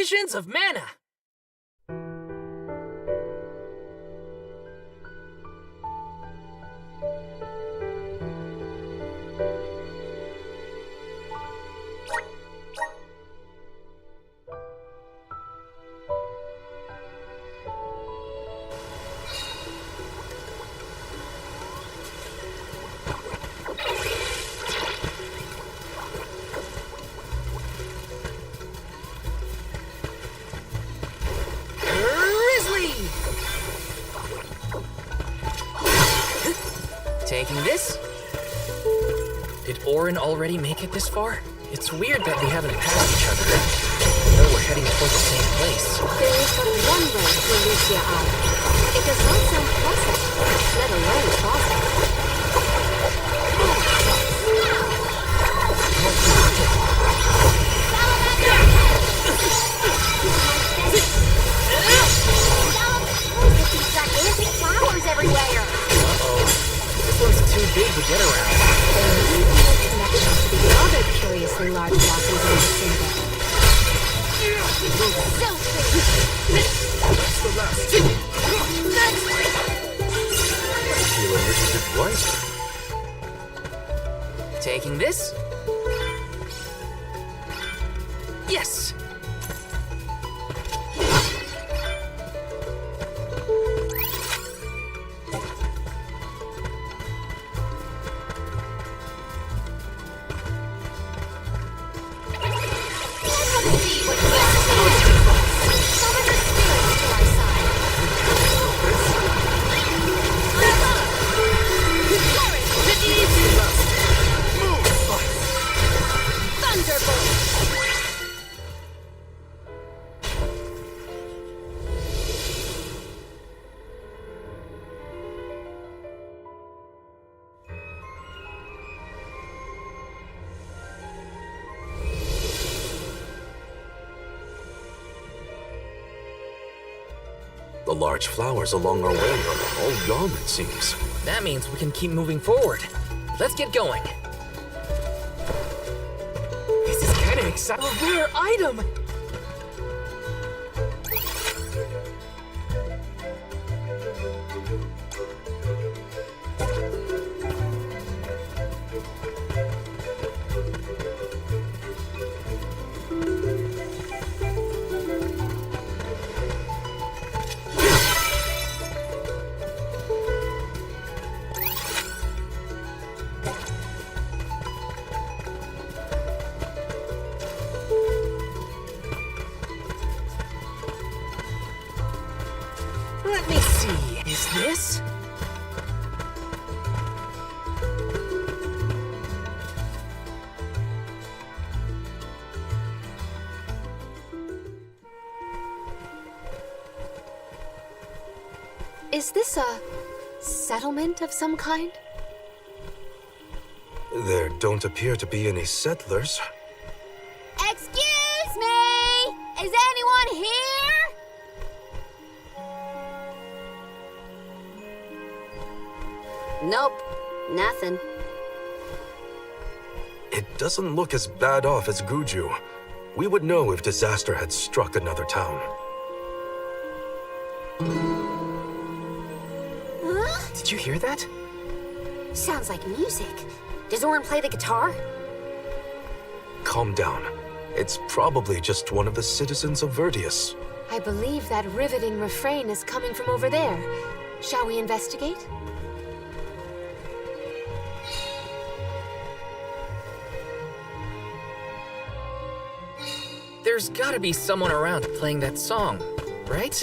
visions of mana. Taking this? Did Orin already make it this far? It's weird that we haven't passed each other. I know we're heading toward the same place. There is but one way to Alicia Island. It does not sound pleasant, let alone plausible. These gigantic flowers everywhere. This one's too big to get around. There may be no connection to the other curiously large blossoms in the vicinity. So big! That's the last. I feel a little bit wiser. Taking this? Yes! The large flowers along our way are all gone, it seems. That means we can keep moving forward. Let's get going. This is kind of exciting. A rare item! Let me see. Is this? Is this a settlement of some kind? There don't appear to be any settlers. Excuse me! Is anyone here? Nope, nothing. It doesn't look as bad off as Guju. We would know if disaster had struck another town. Huh? Did you hear that? Sounds like music. Does Orin play the guitar? Calm down. It's probably just one of the citizens of Vertius. I believe that riveting refrain is coming from over there. Shall we investigate? There's gotta be someone around playing that song, right?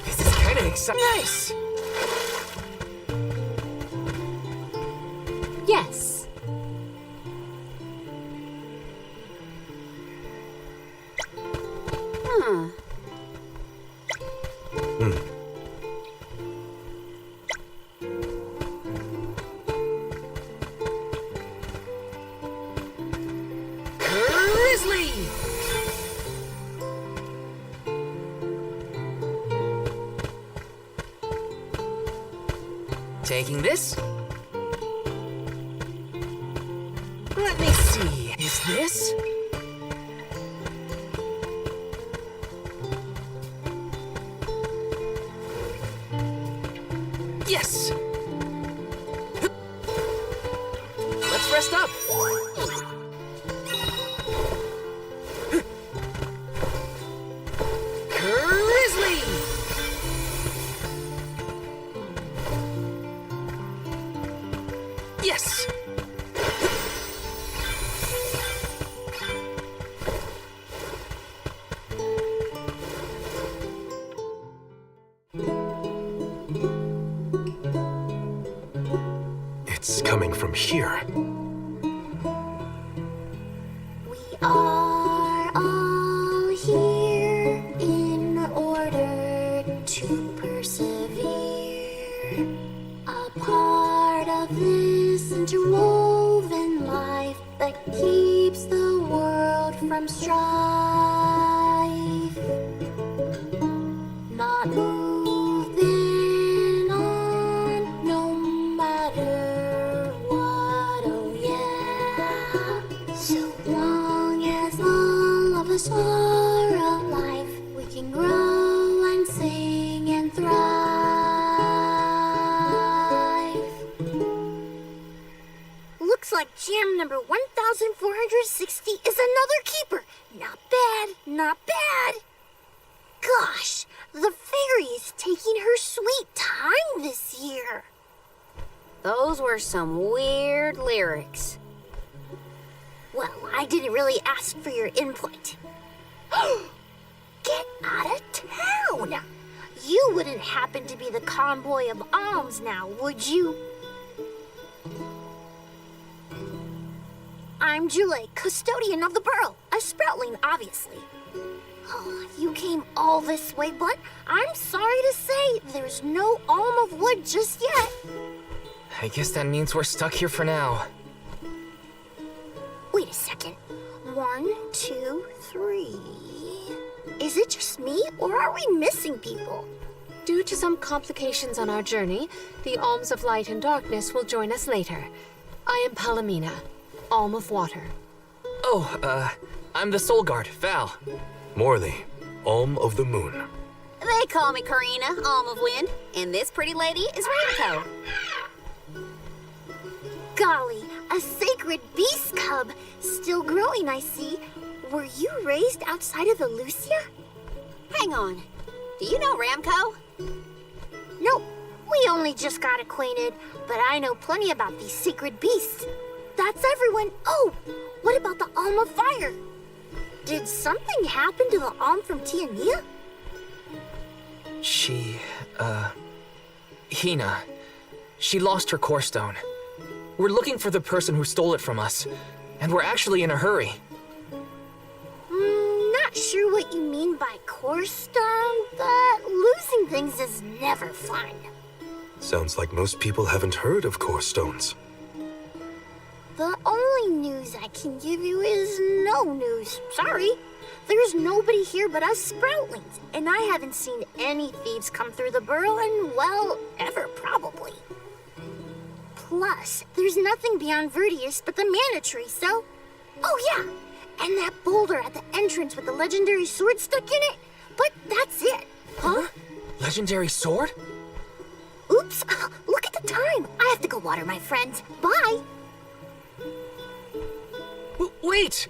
This is kind of exciting. Nice! Yes. Hmm. Taking this? Let me see. Is this? Yes! Let's rest up. Grizzly! Yes! It's coming from here. We are all here in order to persevere. A part of this interwoven life that keeps the world from strife. Not moving on, no matter what, oh yeah. So long as all of us are alive, we can grow and sing and thrive. Looks like jam number 1460 is another keeper. Not bad, not bad. Gosh, the fairy is taking her sweet time this year. Those were some weird lyrics. Well, I didn't really ask for your input. Get out of town! You wouldn't happen to be the convoy of alms now, would you? I'm Jule, custodian of the burrow, a sproutling, obviously. Oh, you came all this way, but I'm sorry to say there's no alm of wood just yet. I guess that means we're stuck here for now. Wait a second. 1, 2, 3. Is it just me, or are we missing people? Due to some complications on our journey, the Alms of Light and Darkness will join us later. I am Palomina, Alm of Water. Oh, I'm the Soul Guard, Val. Morley, Alm of the Moon. They call me Karina, Alm of Wind, and this pretty lady is Ramco. Golly, a sacred beast cub. Still growing, I see. Were you raised outside of the Lucia? Hang on, do you know Ramco? Nope, we only just got acquainted, but I know plenty about these sacred beasts. That's everyone. Oh, what about the Alm of Fire? Did something happen to the Alm from Tiania? Hina. She lost her core stone. We're looking for the person who stole it from us, and we're actually in a hurry. Not sure what you mean by core stone, but losing things is never fun. Sounds like most people haven't heard of core stones. The only news I can give you is no news. Sorry. There's nobody here but us Sproutlings, and I haven't seen any thieves come through the burrow in, well, ever probably. Plus, there's nothing beyond Vertius but the mana tree, so... Oh yeah, and that boulder at the entrance with the legendary sword stuck in it, but that's it. Huh? Legendary sword? Oops, look at the time. I have to go water my friends. Bye. Wait!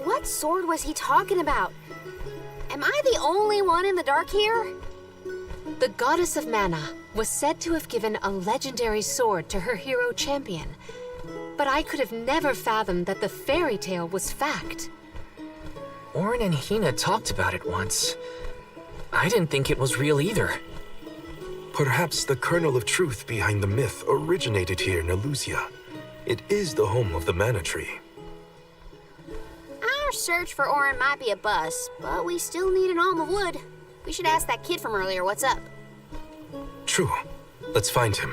What sword was he talking about? Am I the only one in the dark here? The goddess of mana was said to have given a legendary sword to her hero champion. But I could have never fathomed that the fairy tale was fact. Orin and Hina talked about it once. I didn't think it was real either. Perhaps the kernel of truth behind the myth originated here in Elusia. It is the home of the mana tree. Our search for Orin might be a bust, but we still need an alm of wood. We should ask that kid from earlier what's up. True. Let's find him.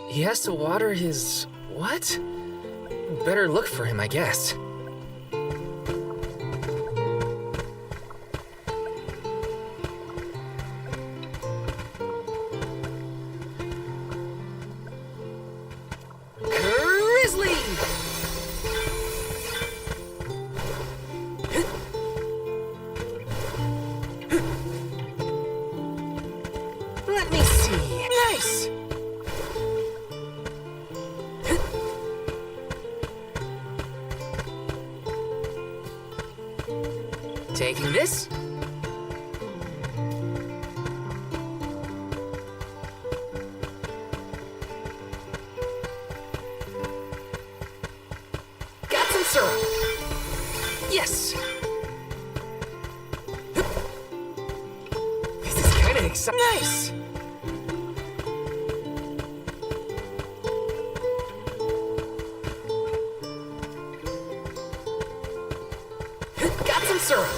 He has to water his... what? Better look for him, I guess. Let me see. Nice! Taking this. Got some syrup. Yes! This is kind of exciting. Nice! Got some syrup.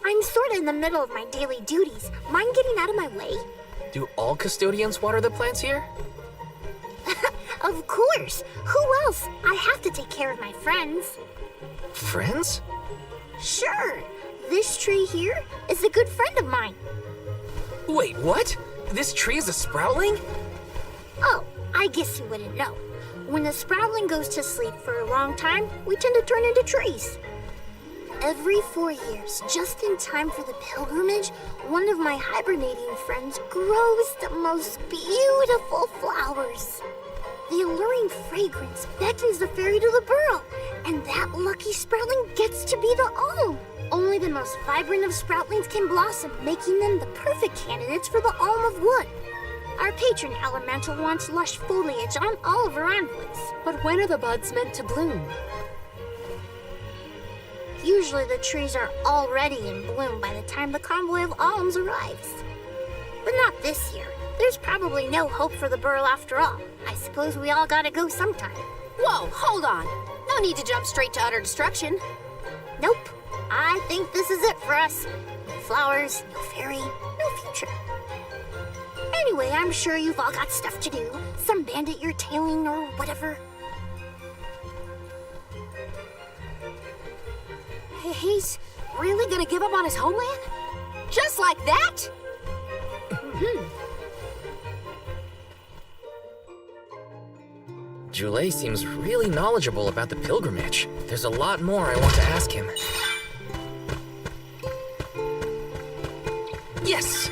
I'm sort of in the middle of my daily duties. Mind getting out of my way? Do all custodians water the plants here? Of course. Who else? I have to take care of my friends. Friends? Sure. This tree here is a good friend of mine. Wait, what? This tree is a sproutling? Oh, I guess you wouldn't know. When the sproutling goes to sleep for a long time, we tend to turn into trees. Every 4 years, just in time for the pilgrimage, one of my hibernating friends grows the most beautiful flowers. The alluring fragrance beckons the fairy to the burrow, and that lucky sproutling gets to be the alm. Only the most vibrant of sproutlings can blossom, making them the perfect candidates for the alm of wood. Our patron elemental wants lush foliage on all of our envelopes. But when are the buds meant to bloom? Usually the trees are already in bloom by the time the convoy of alms arrives. But not this year. There's probably no hope for the burrow after all. I suppose we all gotta go sometime. Whoa, hold on. No need to jump straight to utter destruction. Nope. I think this is it for us. No flowers, no fairy, no future. Anyway, I'm sure you've all got stuff to do. Some bandit you're tailing or whatever. He's really gonna give up on his homeland? Just like that? Jule seems really knowledgeable about the pilgrimage. There's a lot more I want to ask him. Yes!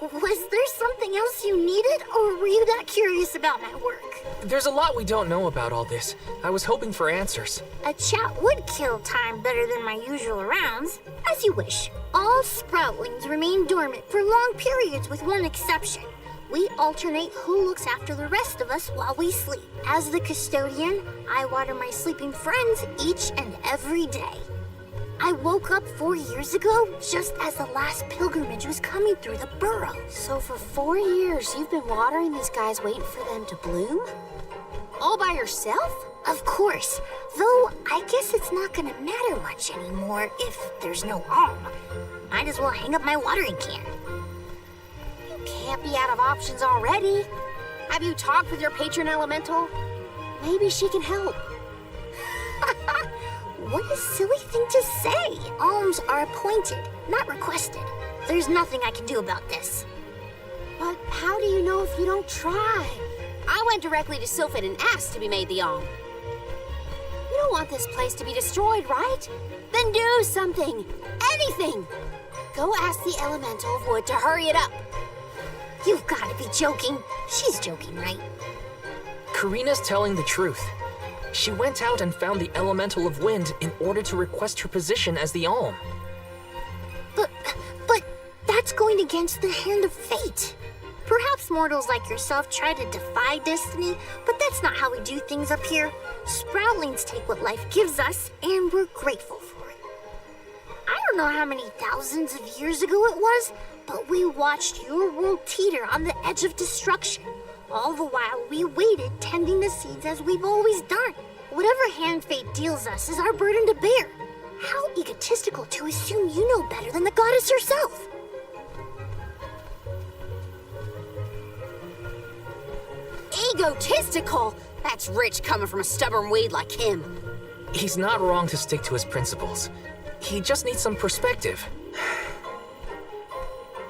Was there something else you needed, or were you that curious about my work? There's a lot we don't know about all this. I was hoping for answers. A chat would kill time better than my usual rounds. As you wish. All sproutlings remain dormant for long periods with one exception. We alternate who looks after the rest of us while we sleep. As the custodian, I water my sleeping friends each and every day. I woke up 4 years ago just as the last pilgrimage was coming through the burrow. So for 4 years, you've been watering these guys waiting for them to bloom? All by yourself? Of course, though I guess it's not gonna matter much anymore if there's no alm. Might as well hang up my watering can. You can't be out of options already. Have you talked with your patron elemental? Maybe she can help. What a silly thing to say. Alms are appointed, not requested. There's nothing I can do about this. But how do you know if you don't try? I went directly to Sylphid and asked to be made the alm. You don't want this place to be destroyed, right? Then do something. Anything. Go ask the elemental of wood to hurry it up. You've got to be joking. She's joking, right? Karina's telling the truth. She went out and found the elemental of wind in order to request her position as the alm. But that's going against the hand of fate. Perhaps mortals like yourself try to defy destiny, but that's not how we do things up here. Sproutlings take what life gives us, and we're grateful for it. I don't know how many thousands of years ago it was, but we watched your world teeter on the edge of destruction. All the while we waited, tending the seeds as we've always done. Whatever hand fate deals us is our burden to bear. How egotistical to assume you know better than the goddess herself. Egotistical? That's rich coming from a stubborn weed like him. He's not wrong to stick to his principles. He just needs some perspective.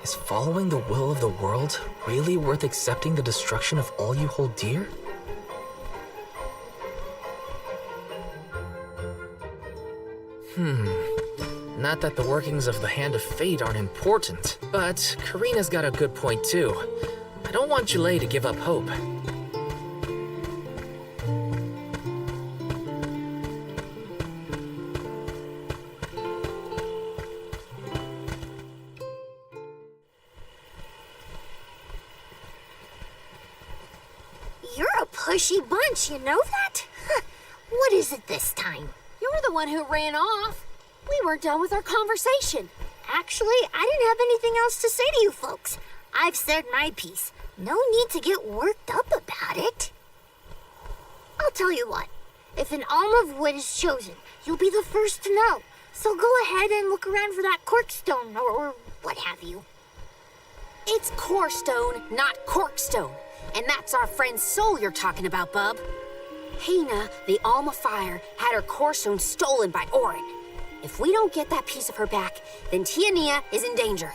Is following the will of the world really worth accepting the destruction of all you hold dear? Not that the workings of the Hand of Fate aren't important, but Karina's got a good point too. I don't want Julei to give up hope. You're a pushy bunch, you know that? What is it this time? You're the one who ran off. We weren't done with our conversation. Actually, I didn't have anything else to say to you folks. I've said my piece. No need to get worked up about it. I'll tell you what. If an alm of wood is chosen, you'll be the first to know. So go ahead and look around for that corkstone or what have you. It's corestone, not corkstone. And that's our friend's soul you're talking about, bub. Hina, the Alma Fire, had her corestone stolen by Orin. If we don't get that piece of her back, then Tiania is in danger.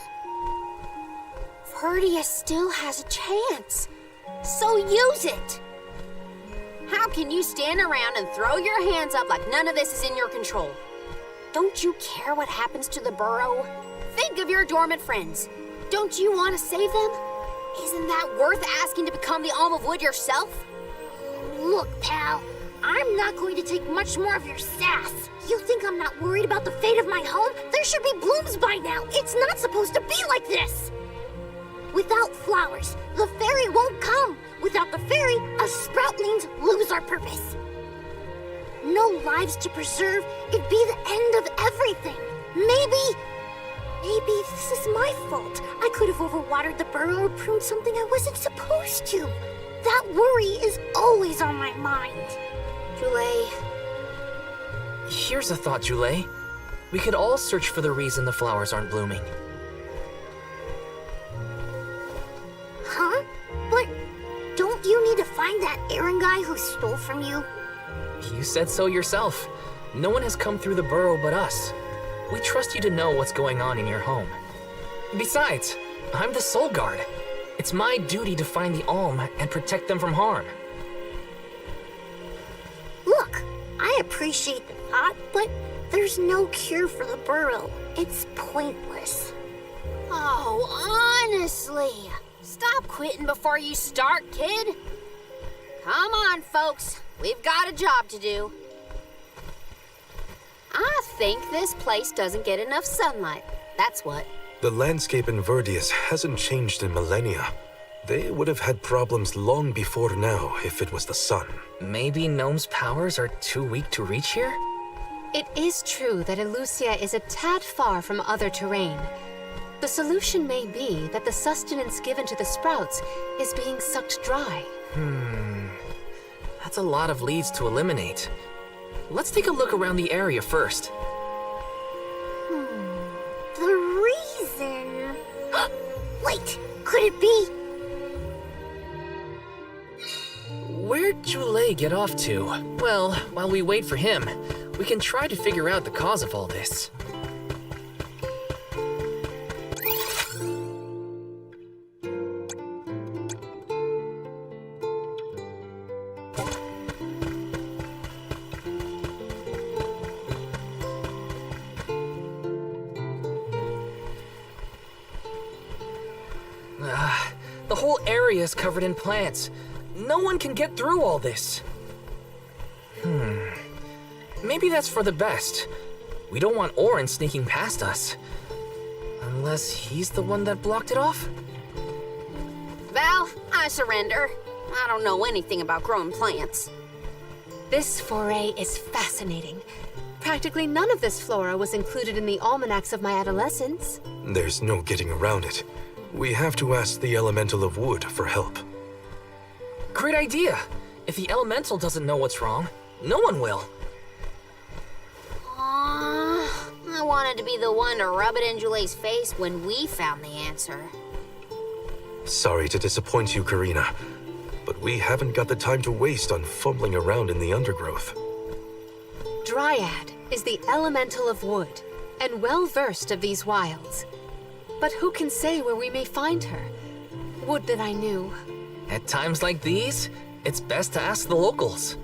Verdia still has a chance, so use it. How can you stand around and throw your hands up like none of this is in your control? Don't you care what happens to the burrow? Think of your dormant friends. Don't you want to save them? Isn't that worth asking to become the Alm of Wood yourself? Look, pal, I'm not going to take much more of your sass. You think I'm not worried about the fate of my home? There should be blooms by now. It's not supposed to be like this. Without flowers, the fairy won't come. Without the fairy, us sproutlings lose our purpose. No lives to preserve, it'd be the end of everything. Maybe this is my fault. I could have overwatered the burrow or pruned something I wasn't supposed to. That worry is always on my mind. Julei. Here's a thought, Julei. We could all search for the reason the flowers aren't blooming. Huh? But don't you need to find that Aaron guy who stole from you? You said so yourself. No one has come through the burrow but us. We trust you to know what's going on in your home. Besides, I'm the Soul Guard. It's my duty to find the Alm and protect them from harm. Look, I appreciate the thought, but there's no cure for the burrow. It's pointless. Oh, honestly. Stop quitting before you start, kid. Come on, folks. We've got a job to do. I think this place doesn't get enough sunlight. That's what. The landscape in Verdius hasn't changed in millennia. They would have had problems long before now if it was the sun. Maybe Gnome's powers are too weak to reach here? It is true that Elusia is a tad far from other terrain. The solution may be that the sustenance given to the sprouts is being sucked dry. That's a lot of leads to eliminate. Let's take a look around the area first. The reason... Wait, could it be... Where'd Julei get off to? Well, while we wait for him, we can try to figure out the cause of all this. The whole area is covered in plants. No one can get through all this. Maybe that's for the best. We don't want Orin sneaking past us. Unless he's the one that blocked it off? Val, I surrender. I don't know anything about growing plants. This foray is fascinating. Practically none of this flora was included in the almanacs of my adolescence. There's no getting around it. We have to ask the Elemental of Wood for help. Great idea. If the elemental doesn't know what's wrong, no one will. I wanted to be the one to rub it in Julei's face when we found the answer. Sorry to disappoint you, Karina, but we haven't got the time to waste on fumbling around in the undergrowth. Dryad is the elemental of wood, and well-versed of these wilds. But who can say where we may find her? Would that I knew. At times like these, it's best to ask the locals.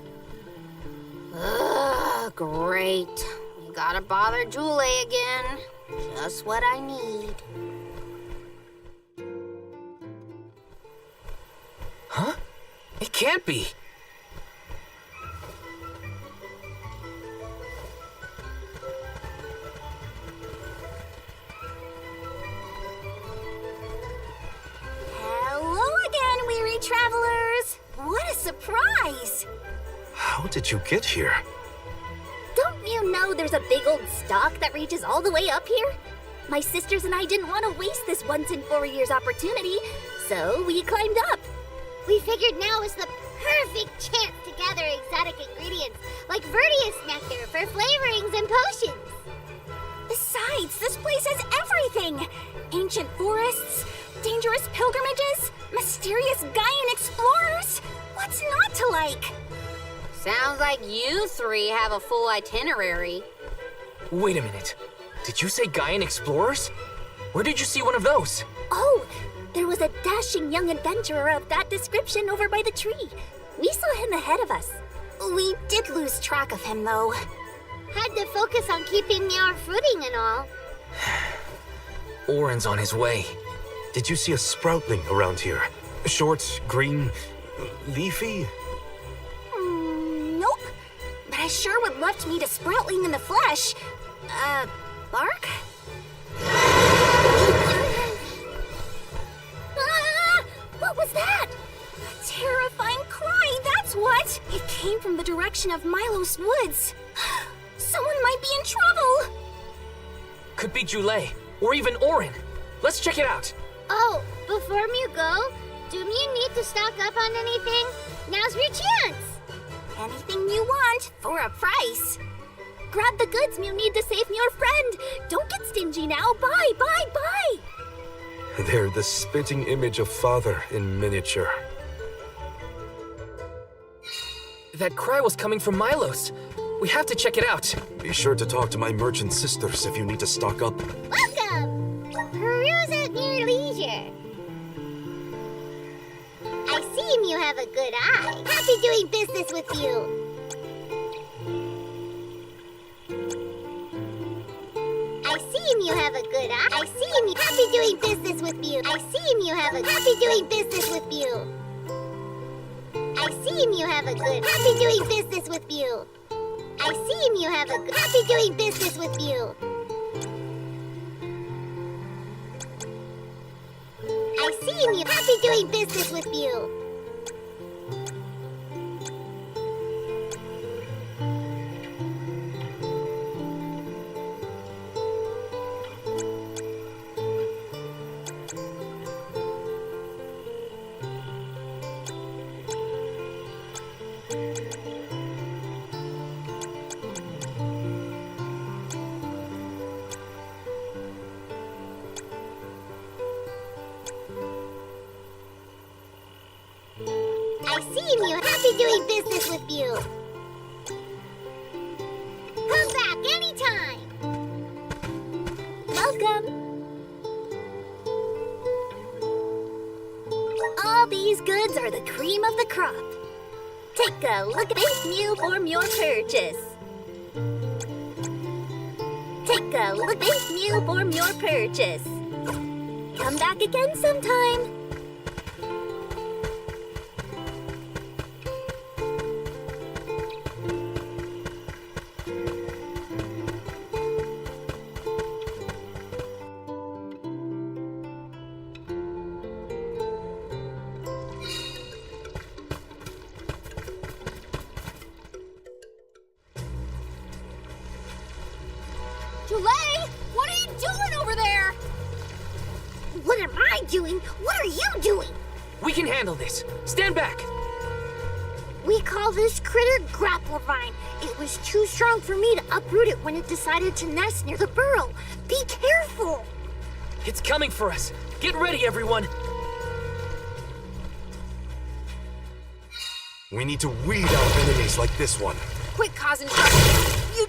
Ugh, great. We gotta bother Jule again. Just what I need. Huh? It can't be. Hello again, weary travelers. What a surprise! How did you get here? Don't you know there's a big old stalk that reaches all the way up here? My sisters and I didn't want to waste this once in 4 years opportunity, so we climbed up. We figured now was the perfect chance to gather exotic ingredients like Verdius nectar for flavorings and potions. Besides, this place has everything! Ancient forests, dangerous pilgrimages, mysterious Gaian explorers. What's not to like? Sounds like you three have a full itinerary. Wait a minute. Did you say Gaian explorers? Where did you see one of those? Oh, there was a dashing young adventurer of that description over by the tree. We saw him ahead of us. We did lose track of him, though. Had to focus on keeping our footing and all. Oren's on his way. Did you see a sproutling around here? Short, green, leafy? Nope. But I sure would love to meet a sproutling in the flesh. Bark? Ah! What was that? A terrifying cry, that's what! It came from the direction of Milos Woods. Someone might be in trouble! Could be Jule, or even Oren. Let's check it out. Oh, before you go, do you need to stock up on anything? Now's your chance! Anything you want, for a price. Grab the goods you need to save your friend. Don't get stingy now. Buy, buy, buy. They're the spitting image of Father in miniature. That cry was coming from Milos. We have to check it out. Be sure to talk to my merchant sisters if you need to stock up. Welcome! Peruse at your leisure. I see you have a good eye. Happy doing business with you. I see you have a good eye. I see you. Happy doing business with you. I see you have a happy doing business with you. I see you have a good happy doing business with you. I see you have a good happy doing business with you. I see you happy doing business with you. I see you happy doing business with you. Come back anytime. Welcome. All these goods are the cream of the crop. Take a look at this new from your purchase. Take a look at this new from your purchase. Come back again sometime. Jule, what are you doing over there? What am I doing? What are you doing? We can handle this. Stand back. We call this critter grapple vine. It was too strong for me to uproot it when it decided to nest near the burrow. Be careful. It's coming for us. Get ready, everyone. We need to weed out enemies like this one. Quit causing trouble. You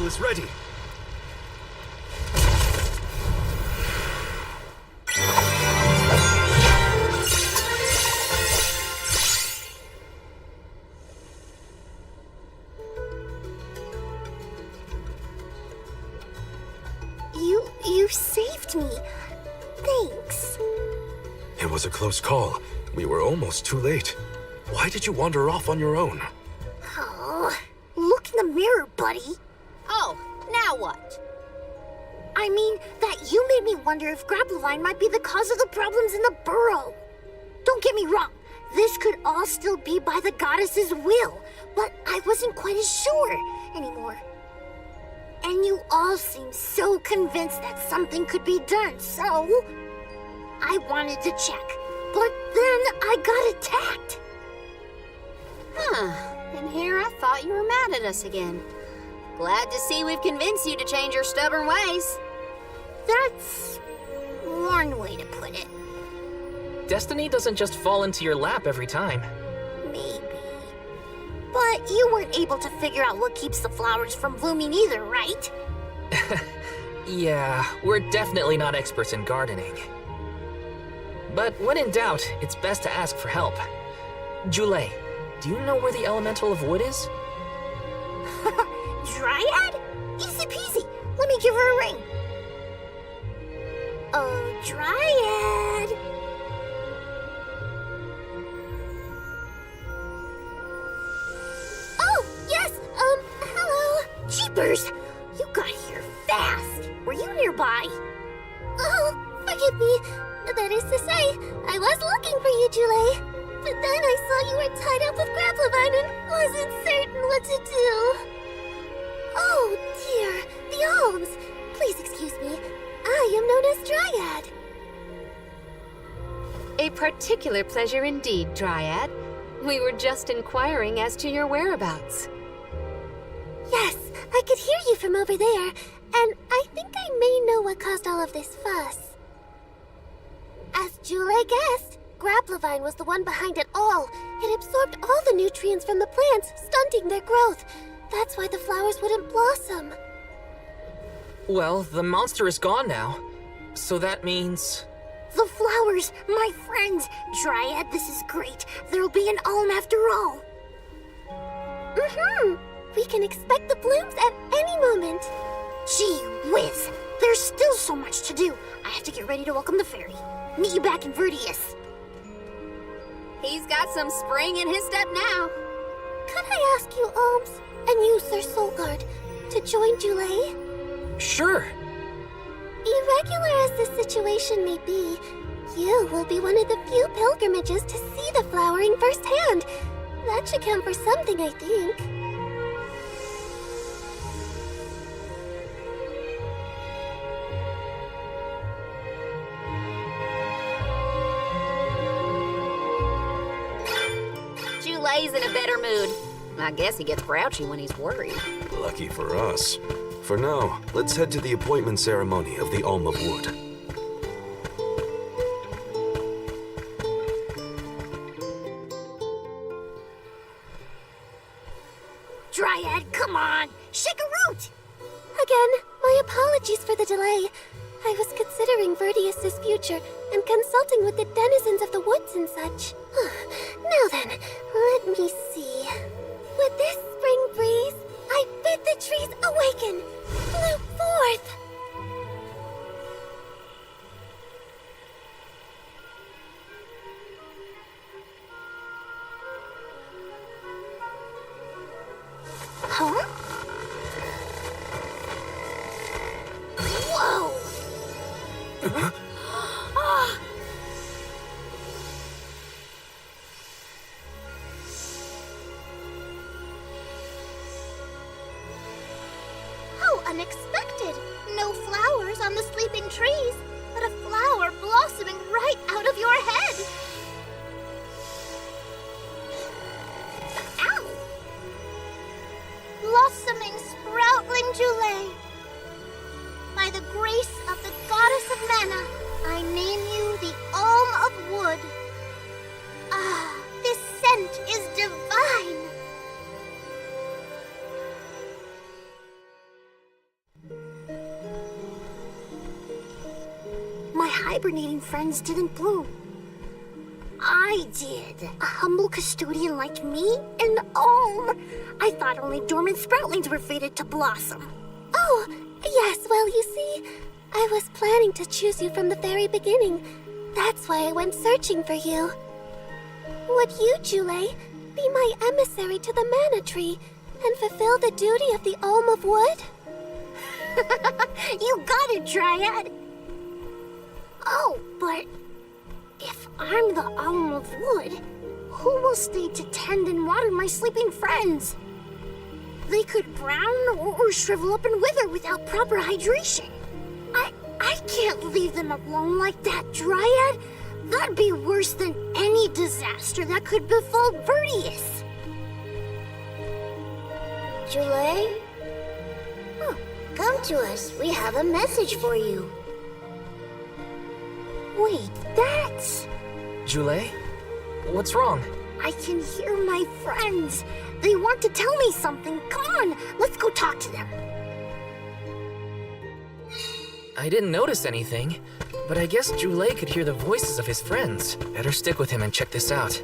vessel is ready. You saved me. Thanks. It was a close call. We were almost too late. Why did you wander off on your own? Oh, look in the mirror, buddy. Oh, now what? I mean, that you made me wonder if Grappevine might be the cause of the problems in the burrow. Don't get me wrong, this could all still be by the goddess's will, but I wasn't quite as sure anymore. And you all seem so convinced that something could be done, so I wanted to check. But then I got attacked. Huh. And here I thought you were mad at us again. Glad to see we've convinced you to change your stubborn ways. That's one way to put it. Destiny doesn't just fall into your lap every time. Maybe. But you weren't able to figure out what keeps the flowers from blooming either, right? Yeah, we're definitely not experts in gardening. But when in doubt, it's best to ask for help. Jule, do you know where the elemental of wood is? Dryad? Easy peasy. Let me give her a ring. Oh, Dryad. Oh, yes, hello. Jeepers, you got here fast. Were you nearby? Oh, forgive me. That is to say, I was looking for you, Jule. But then I saw you were tied up with Grappevine and wasn't certain what to do. Oh, dear, the alms. Please excuse me. I am known as Dryad. A particular pleasure indeed, Dryad. We were just inquiring as to your whereabouts. Yes, I could hear you from over there, and I think I may know what caused all of this fuss. As Jule guessed, Grappevine was the one behind it all. It absorbed all the nutrients from the plants, stunting their growth. That's why the flowers wouldn't blossom. Well, the monster is gone now. So that means... The flowers, my friends. Dryad, this is great. There'll be an alm after all. We can expect the blooms at any moment. Gee whiz. There's still so much to do. I have to get ready to welcome the fairy. Meet you back in Verdius. He's got some spring in his step now. Could I ask you, Alms, and you, Sir Soulguard, to join Jule? Sure. Irregular as this situation may be, you will be one of the few pilgrimages to see the flowering firsthand. That should count for something, I think. Jule's in a better mood. I guess he gets grouchy when he's worried. Lucky for us. For now, let's head to the appointment ceremony of the Alm of Wood. Dryad, come on! Shake a root! Again, my apologies for the delay. I was considering Verdius's future and consulting with the denizens of the woods and such. Now then, let me see. With this spring breeze, I bid the trees awaken, bloom forth. Huh? Whoa! How unexpected! No hibernating friends didn't bloom. I did. A humble custodian like me? And I thought only dormant sproutlings were fated to blossom. Oh, yes, well, you see, I was planning to choose you from the very beginning. That's why I went searching for you. Would you, Jule, be my emissary to the Mana Tree and fulfill the duty of the Alm of Wood? You got it, Dryad! Oh, but if I'm the Alm of Wood, who will stay to tend and water my sleeping friends? They could brown or shrivel up and wither without proper hydration. I can't leave them alone like that, Dryad. That'd be worse than any disaster that could befall Vertius. Jule? Oh, come to us. We have a message for you. Wait, that's... Jule? What's wrong? I can hear my friends. They want to tell me something. Come on, let's go talk to them. I didn't notice anything, but I guess Jule could hear the voices of his friends. Better stick with him and check this out.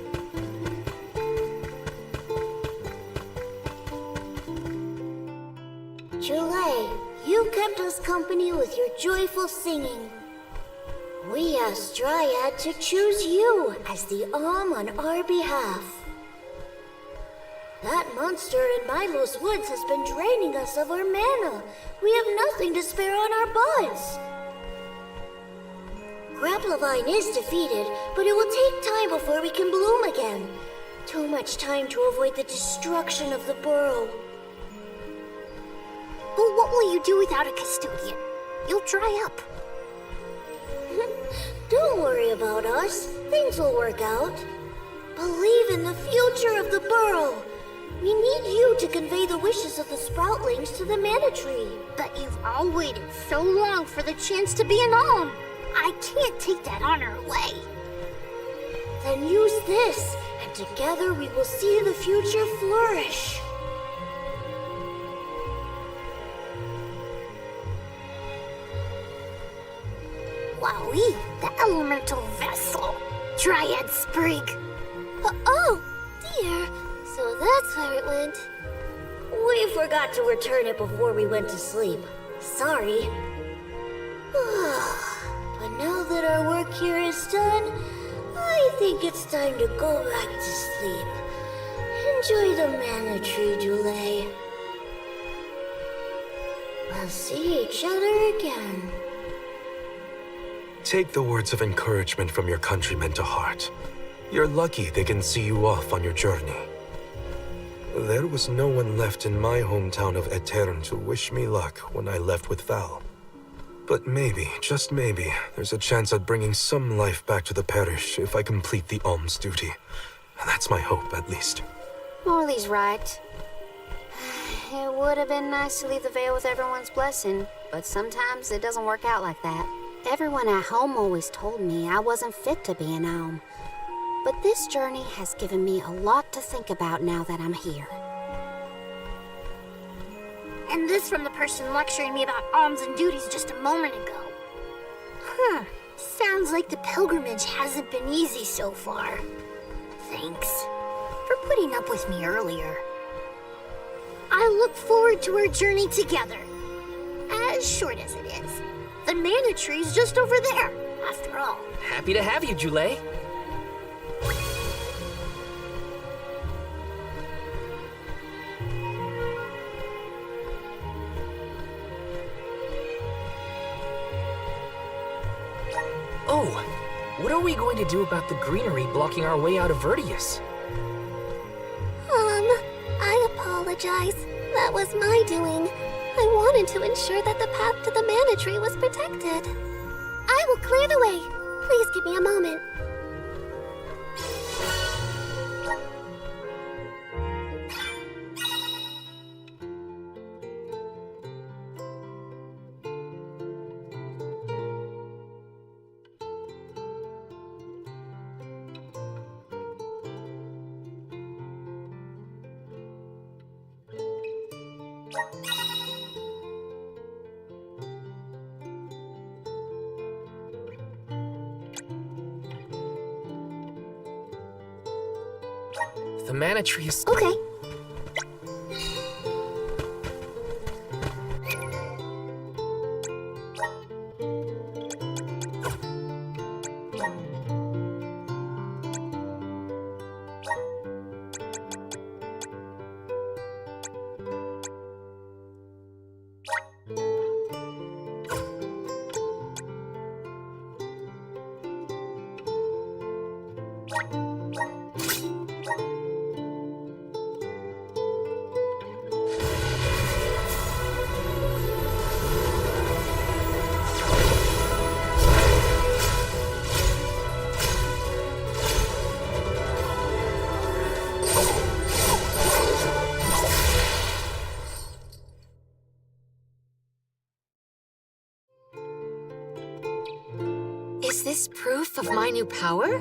Jule, you kept us company with your joyful singing. We asked Dryad to choose you as the Alm on our behalf. That monster in Milo's woods has been draining us of our mana. We have nothing to spare on our buds. Grapplavine is defeated, but it will take time before we can bloom again. Too much time to avoid the destruction of the burrow. But what will you do without a custodian? You'll dry up. Don't worry about us. Things will work out. Believe in the future of the burrow. We need you to convey the wishes of the sproutlings to the Mana Tree. But you've all waited so long for the chance to be an alm. I can't take that honor away. Then use this, and together we will see the future flourish. Wowee, the elemental vessel. Dryad Sprig. Oh, dear. So that's where it went. We forgot to return it before we went to sleep. Sorry. But now that our work here is done, I think it's time to go back to sleep. Enjoy the Mana Tree, Jule. We'll see each other again. Take the words of encouragement from your countrymen to heart. You're lucky they can see you off on your journey. There was no one left in my hometown of Etern to wish me luck when I left with Val. But maybe, just maybe, there's a chance at bringing some life back to the parish if I complete the alms duty. That's my hope, at least. Morley's right. It would have been nice to leave the veil with everyone's blessing, but sometimes it doesn't work out like that. Everyone at home always told me I wasn't fit to be an alm. But this journey has given me a lot to think about now that I'm here. And this from the person lecturing me about alms and duties just a moment ago. Sounds like the pilgrimage hasn't been easy so far. Thanks for putting up with me earlier. I look forward to our journey together. As short as it is. The Mana Tree's just over there, after all. Happy to have you, Jule. Oh, what are we going to do about the greenery blocking our way out of Vertius? I apologize. That was my doing. I wanted to ensure that the path to the Mana Tree was protected. I will clear the way. Please give me a moment. The mana tree is... Okay. Is this proof of my new power?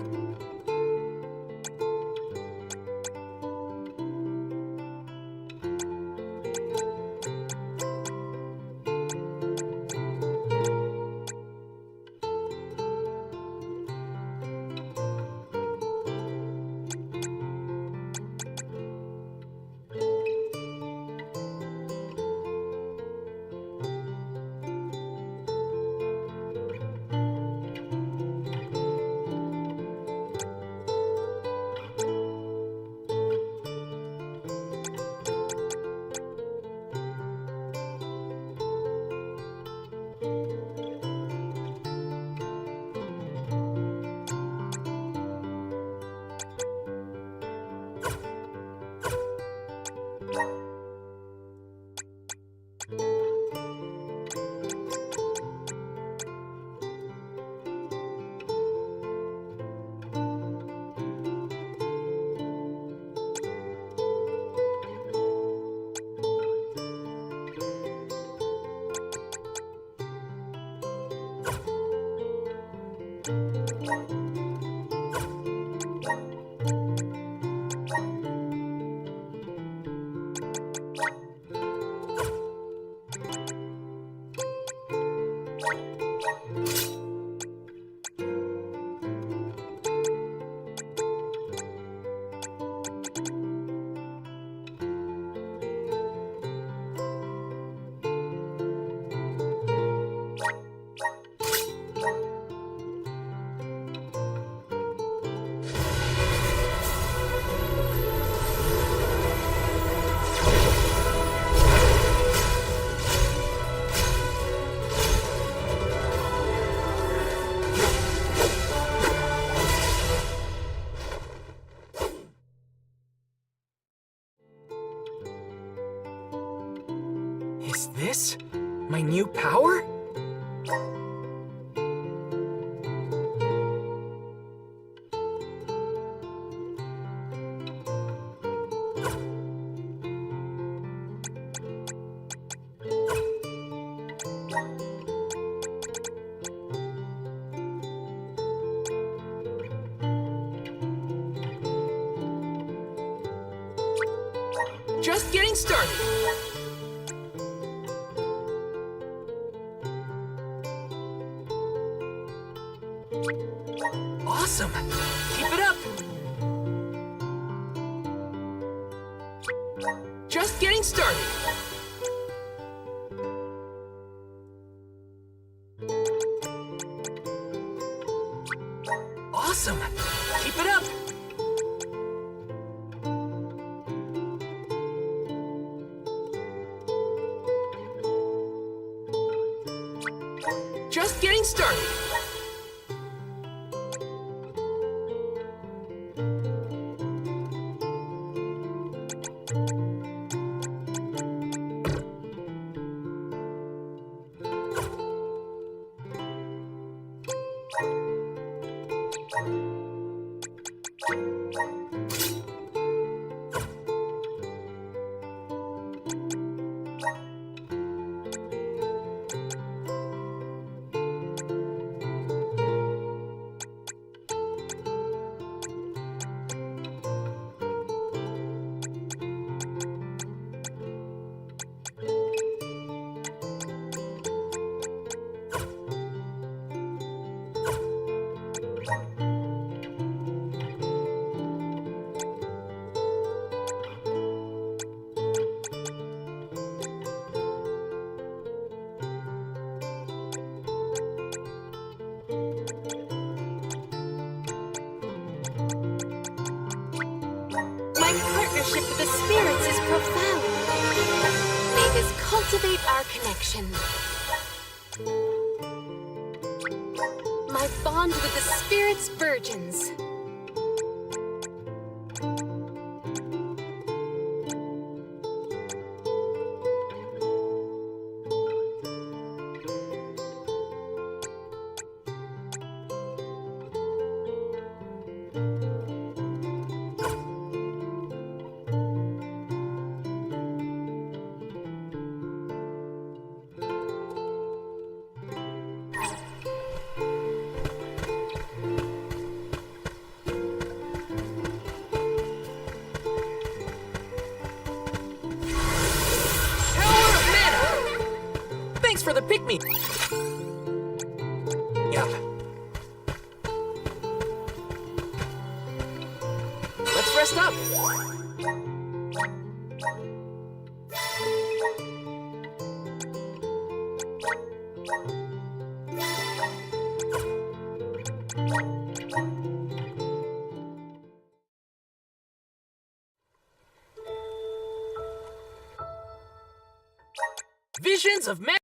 Is this my new power? Just getting started. Awesome! Keep it up! Just getting started! Awesome! Keep it up! Just getting started! with the spirits is profound. May this cultivate our connection. My bond with the spirits virgins. Thanks for the pick-me. Yeah. Let's rest up. Visions of Man.